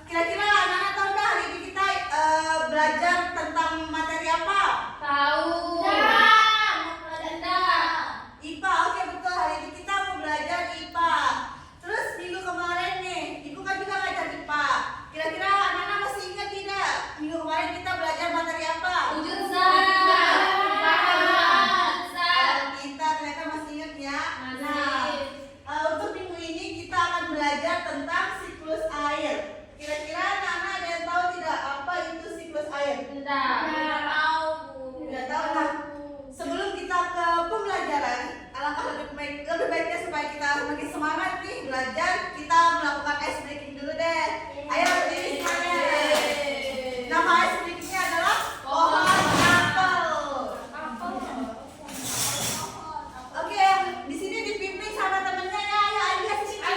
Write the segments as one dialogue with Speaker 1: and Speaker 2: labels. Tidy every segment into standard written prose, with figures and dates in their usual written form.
Speaker 1: Kira-kira anak-anak tahu nggak hari ini kita belajar tentang materi apa?
Speaker 2: Tahu.
Speaker 1: IPA. Oke, betul. Hari ini kita mau belajar IPA. Terus minggu kemarin nih, Ibu kan juga ngajar IPA. Kira-kira anak-anak masih ingat tidak? Minggu kemarin kita belajar materi apa?
Speaker 2: Wujud zat.
Speaker 1: Kita ternyata masih ingat ya. Nah, untuk minggu ini kita akan belajar tentang siklus air. Kira-kira anak-anak ada yang tahu tidak apa itu siklus air?
Speaker 2: Tidak tahu.
Speaker 1: Tidak tahu. Nah, sebelum kita ke pembelajaran, alangkah lebih baiknya supaya kita semakin semangat nih belajar, kita melakukan ice breaking dulu deh. Ayo berdiri semuanya. Nama ice breakingnya adalah pohon apel. Oke, di sini dipimpin sama temennya ya. Ayo Alia sini.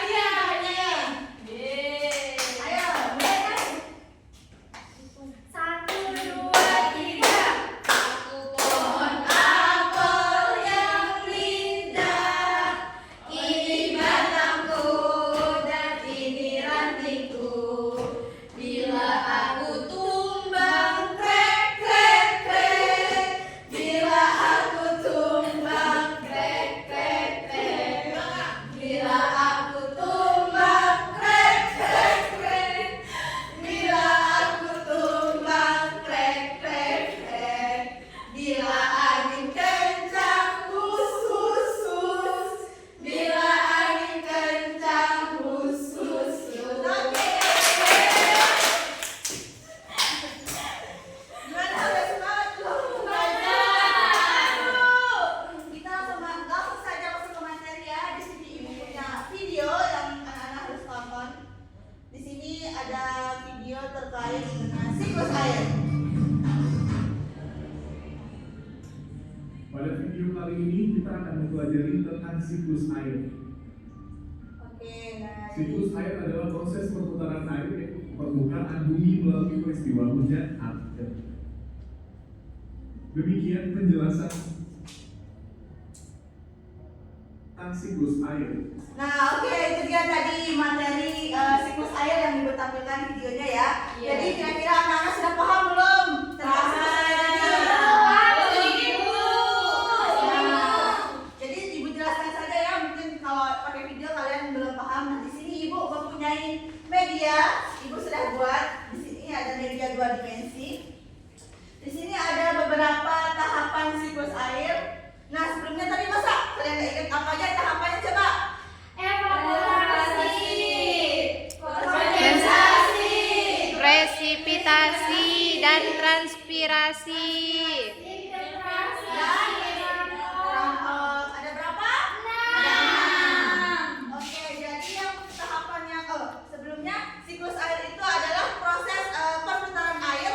Speaker 1: Ayo, mulai kan?
Speaker 2: 1, 2, 3. Aku pohon
Speaker 1: Apel yang indah, ini batangku dan ini rantingku. Bila aku tumbang, krek krek krek. Bila aku tumbang, krek krek krek. Bila aku tumbang, krek krek krek. Bila aku tumbang, krek krek krek. Bila angin kencang, hus hus hus. Bila angin kencang, hus hus hus. Oke. Gimana, udah semangat belum? Kita langsung saja masuk ke materi ya. Di sini Ibu punya video yang anak-anak harus tonton. Di sini ada video terkait dengan siklus air.
Speaker 3: Pada video kali ini kita akan mempelajari tentang siklus air.
Speaker 1: Oke, nah
Speaker 3: Siklus air adalah proses perputaran air di permukaan bumi melalui peristiwa hujan air. Demikian penjelasan tentang siklus air.
Speaker 1: Nah, oke, itu dia tadi materi siklus air yang Ibu tampilkan di videonya ya.
Speaker 2: Iya.
Speaker 1: Jadi kira-kira anak-anak sudah paham belum? Tentang siklus air ini? Jadi Ibu jelaskan saja ya, mungkin kalau pakai video kalian belum paham. Nah, di sini Ibu mempunyai media, Ibu sudah buat. Di sini ada media 2 dimensi. Di sini ada beberapa tahapan siklus air. Nah, sebelumnya tadi masa kalian nggak ingat apa aja tahapannya coba?
Speaker 2: Evaporasi.
Speaker 1: Kondensasi,
Speaker 4: Presipitasi dan transpirasi.
Speaker 1: ada berapa? Ada 6. Oke, jadi yang tahapannya sebelumnya siklus air itu adalah proses perputaran air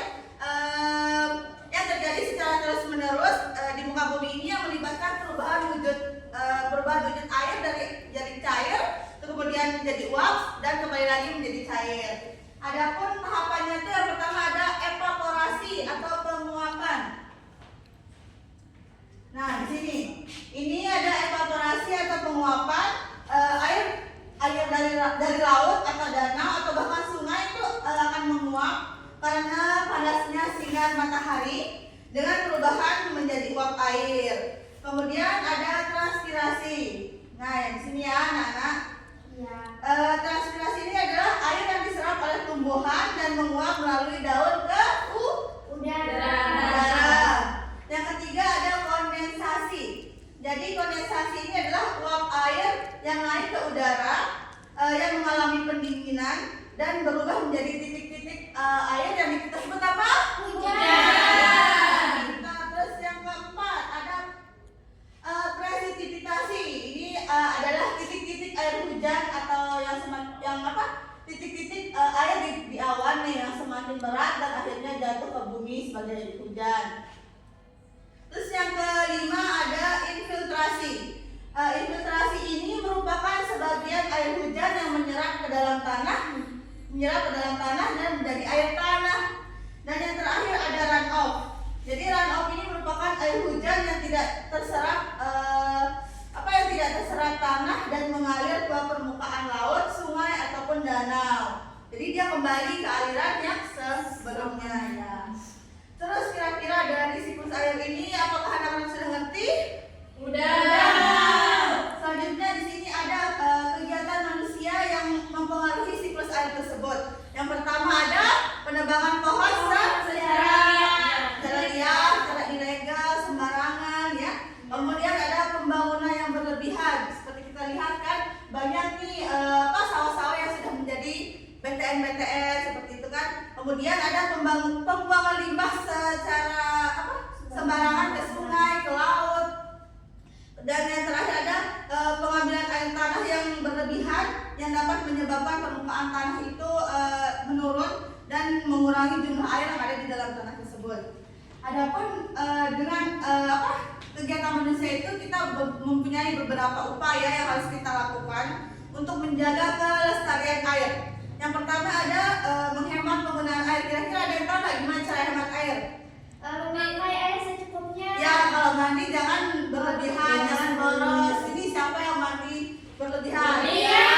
Speaker 1: yang terjadi secara terus-menerus di muka bumi ini yang melibatkan perubahan wujud air dari jadi cair, kemudian menjadi uap dan kembali lagi menjadi cair. Adapun tahapannya itu yang pertama ada evaporasi atau penguapan. Nah, di sini ini ada evaporasi atau penguapan air dari laut atau danau atau bahkan sungai itu akan menguap karena panasnya sinar matahari dengan perubahan menjadi uap air. Kemudian ada transpirasi. Nah, yang di sini ya anak-anak. Transpirasi ini adalah air yang diserap oleh tumbuhan dan menguap melalui daun ke udara. Yang ketiga ada kondensasi. Jadi kondensasi ini adalah uap air yang naik ke udara yang mengalami pendinginan dan berubah menjadi titik-titik air yang kita sebut apa? Hujan. Nah, terus yang keempat ada presipitasi. Ini adalah titik-titik air hujan atau titik-titik air di awan nih yang semakin berat dan akhirnya jatuh ke bumi sebagai hujan. Terus yang kelima ada infiltrasi. Infiltrasi ini merupakan sebagian air hujan yang menyerap ke dalam tanah dan menjadi air tanah. Dan yang terakhir ada runoff. Jadi runoff ini merupakan air hujan yang tidak terserap tanah dan mengalir ke permukaan laut, sungai ataupun danau. Jadi dia kembali ke aliran yang sebelumnya ya. Terus kira-kira dari siklus air ini apakah anak-anak sudah ngerti?
Speaker 2: Udah.
Speaker 1: Selanjutnya di sini ada kegiatan manusia yang mempengaruhi siklus air tersebut. Yang pertama ada penebangan pohon secara liar, secara ilegal, sembarangan ya. Kemudian ada pembangunan yang berlebihan. Seperti kita lihat kan banyak nih sawah-sawah yang sudah menjadi BTN seperti itu kan. Kemudian ada pembuangan limbah secara sembarangan ke sungai, ke laut. Dan yang terakhir ada pengambilan air tanah yang berlebihan yang dapat menyebabkan permukaan tanah itu menurun dan mengurangi jumlah air yang ada di dalam tanah tersebut. Adapun dengan kegiatan manusia itu kita mempunyai beberapa upaya yang harus kita lakukan untuk menjaga kelestarian air. Yang pertama ada menghemat penggunaan air. Kira-kira ada yang tahu nggak gimana cara hemat air?
Speaker 2: Memakai air secukupnya.
Speaker 1: Ya, kalau mandi jangan berlebihan, jangan boros. Ini siapa yang mandi berlebihan?
Speaker 2: Iya.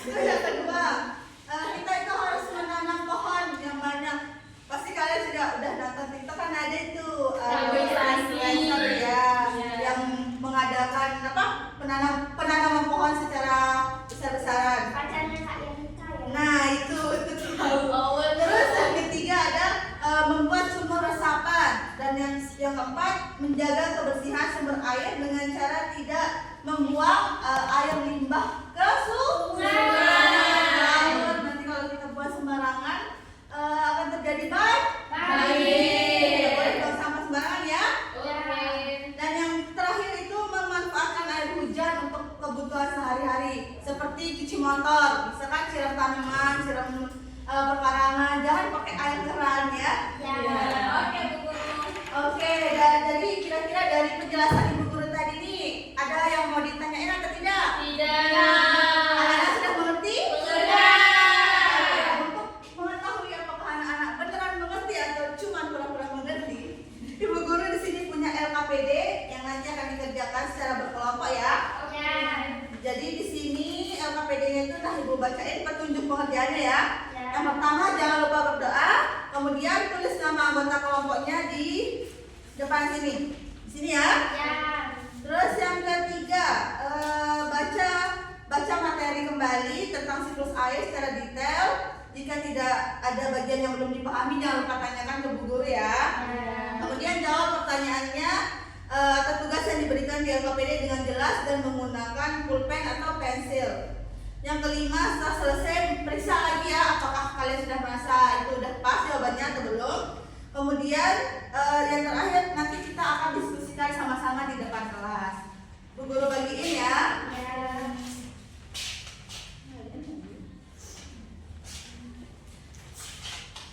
Speaker 1: Terus yang kedua, kita itu harus menanam pohon yang banyak. Pasti kalian udah nonton TikTok kan ada itu influencer ya, yang mengadakan penanaman pohon secara besar-besaran.
Speaker 2: Pacarnya Kak Yanita ya.
Speaker 1: Nah itu tahu. Terus yang ketiga ada membuat sumur resapan, dan yang keempat menjaga kebersihan sumber air dengan cara tidak membuang air limbah ke sungai. Nanti kalau kita buang sembarangan akan terjadi banjir. Tidak boleh buang sampah sembarangan ya.
Speaker 2: Oke.
Speaker 1: Dan yang terakhir itu memanfaatkan air hujan untuk kebutuhan sehari-hari seperti cuci motor, misalkan siram tanaman, siram perkarangan, jangan pakai air keran ya.
Speaker 2: Ya. Oke, Bu Guru.
Speaker 1: Oke, jadi kira-kira dari penjelasan Ibu Guru tadi nih ada yang mau ditanyain atau tidak?
Speaker 2: Tidak.
Speaker 1: Anak-anak sudah mengerti?
Speaker 2: Sudah.
Speaker 1: Untuk mengetahui apakah anak-anak beneran mengerti atau cuma pura-pura mengerti, Ibu Guru di sini punya LKPD yang nanti akan dikerjakan secara berkelompok ya.
Speaker 2: Ya.
Speaker 1: Jadi di sini LKPD-nya itu Ibu bacain petunjuk pengerjaannya ya.
Speaker 2: Ya.
Speaker 1: Yang pertama jangan lupa berdoa, kemudian tulis nama anggota kelompoknya di depan sini. Di sini ya.
Speaker 2: Ya.
Speaker 1: Terus yang ketiga, baca materi kembali tentang siklus air secara detail. Jika tidak ada bagian yang belum dipahami, jangan lupa tanyakan ke Bu Guru ya. Kemudian jawab pertanyaannya atau tugas yang diberikan di LKPD dengan jelas dan menggunakan pulpen atau pensil. Yang kelima, setelah selesai periksa lagi ya apakah kalian sudah merasa itu udah pas jawabannya atau belum. Kemudian yang terakhir nanti kita akan diskusikan sama-sama di depan kelas. Bu Guru bagiin ya.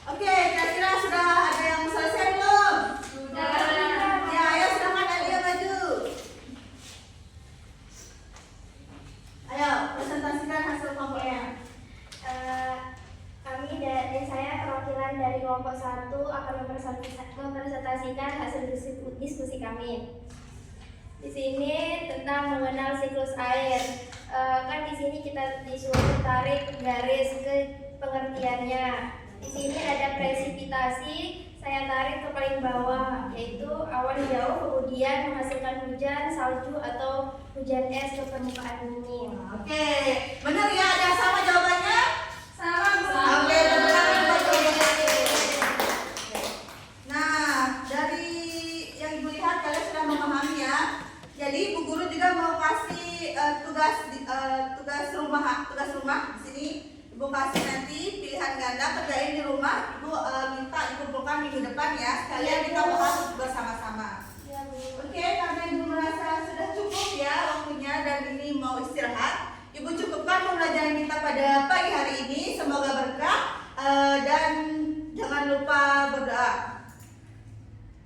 Speaker 1: Oke, kira-kira sudah ada yang selesai belum?
Speaker 2: Sudah.
Speaker 1: Ya, ayo silakan Alia maju. Ayo, presentasikan hasil kelompoknya.
Speaker 5: Kami dari saya perwakilan dari kelompok 1 akan mempresentasikan hasil diskusi kami. Di sini tentang mengenal siklus air. Kan di sini kita disuruh tarik garis ke pengertiannya. Di sini ada presipitasi, saya tarik ke paling bawah, yaitu awan jauh kemudian menghasilkan hujan, salju atau hujan es ke permukaan bumi.
Speaker 1: Oke, benar ya, ada sama jawabannya?
Speaker 2: Sama.
Speaker 1: Oke, tepuk tangan buat jawabannya. Nah, dari yang Ibu lihat kalian sudah memahami ya. Jadi Bu Guru juga mau kasih tugas rumah di sini. Ibu kasih nanti pilihan ganda, kerjain di rumah. Ibu minta dikumpulkan minggu depan ya. Sekalian kita bahas bersama-sama.
Speaker 5: Ya, Bu.
Speaker 1: Oke, karena Ibu merasa sudah cukup ya waktunya dan ini mau istirahat, Ibu cukupkan pembelajaran kita pada pagi hari ini. Semoga berkah dan jangan lupa berdoa.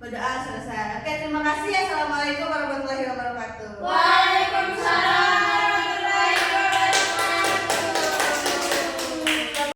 Speaker 1: Berdoa selesai. Oke, terima kasih. Assalamualaikum warahmatullahi wabarakatuh.